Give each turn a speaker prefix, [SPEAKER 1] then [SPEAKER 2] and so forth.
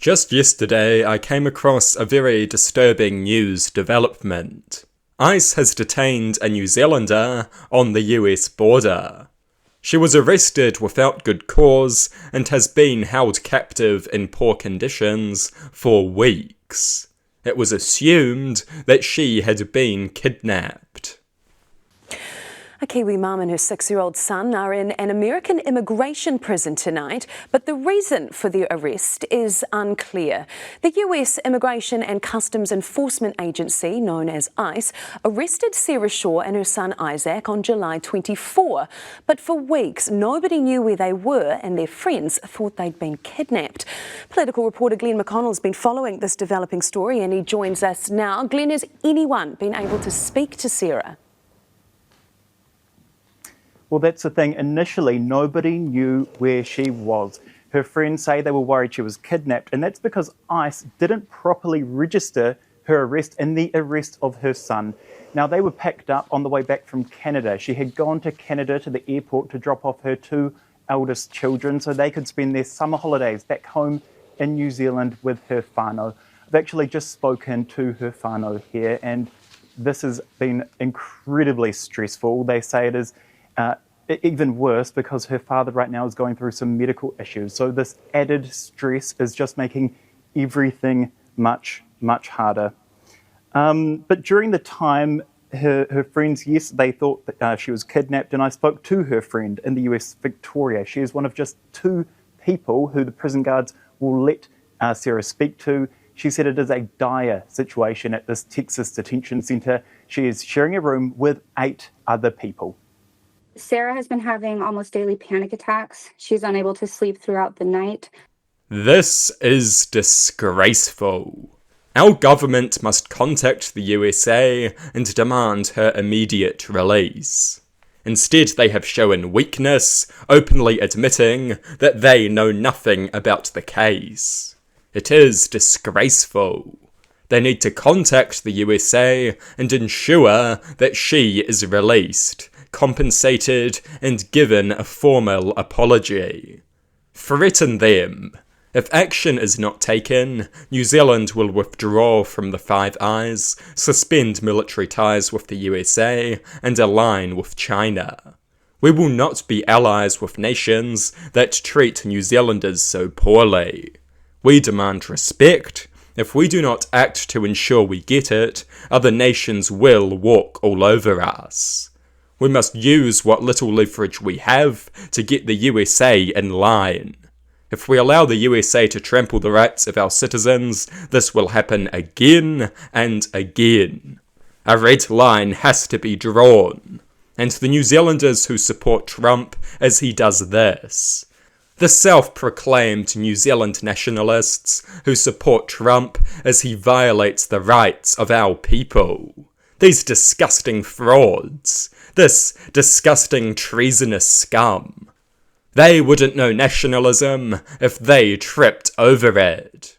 [SPEAKER 1] Just yesterday, I came across a very disturbing news development. ICE has detained a New Zealander on the US border. She was arrested without good cause and has been held captive in poor conditions for weeks. It was assumed that she had been kidnapped.
[SPEAKER 2] A Kiwi mum and her 6-year-old son are in an American immigration prison tonight, but the reason for their arrest is unclear. The US Immigration and Customs Enforcement Agency, known as ICE, arrested Sarah Shaw and her son Isaac on July 24. But for weeks, nobody knew where they were and their friends thought they'd been kidnapped. Political reporter Glenn McConnell's been following this developing story and he joins us now. Glenn, has anyone been able to speak to Sarah?
[SPEAKER 3] Well, that's the thing. Initially, nobody knew where she was. Her friends say they were worried she was kidnapped, and that's because ICE didn't properly register her arrest and the arrest of her son. Now, they were picked up on the way back from Canada. She had gone to Canada to the airport to drop off her 2 eldest children so they could spend their summer holidays back home in New Zealand with her whānau. I've actually just spoken to her whānau here, and this has been incredibly stressful. They say it is even worse because her father right now is going through some medical issues. So this added stress is just making everything much, much harder. But during the time, her friends, yes, they thought that she was kidnapped, and I spoke to her friend in the US, Victoria. She is one of just 2 people who the prison guards will let Sarah speak to. She said it is a dire situation at this Texas detention centre. She is sharing a room with 8 other people.
[SPEAKER 4] Sarah has been having almost daily panic attacks. She's unable to sleep throughout the night.
[SPEAKER 1] This is disgraceful. Our government must contact the USA and demand her immediate release. Instead, they have shown weakness, openly admitting that they know nothing about the case. It is disgraceful. They need to contact the USA and ensure that she is released, compensated, and given a formal apology. Threaten them. If action is not taken, New Zealand will withdraw from the Five Eyes, suspend military ties with the USA, and align with China. We will not be allies with nations that treat New Zealanders so poorly. We demand respect. If we do not act to ensure we get it, other nations will walk all over us. We must use what little leverage we have to get the USA in line. If we allow the USA to trample the rights of our citizens, this will happen again and again. A red line has to be drawn. And the New Zealanders who support Trump as he does this. The self-proclaimed New Zealand nationalists who support Trump as he violates the rights of our people. These disgusting frauds. This disgusting treasonous scum. They wouldn't know nationalism if they tripped over it.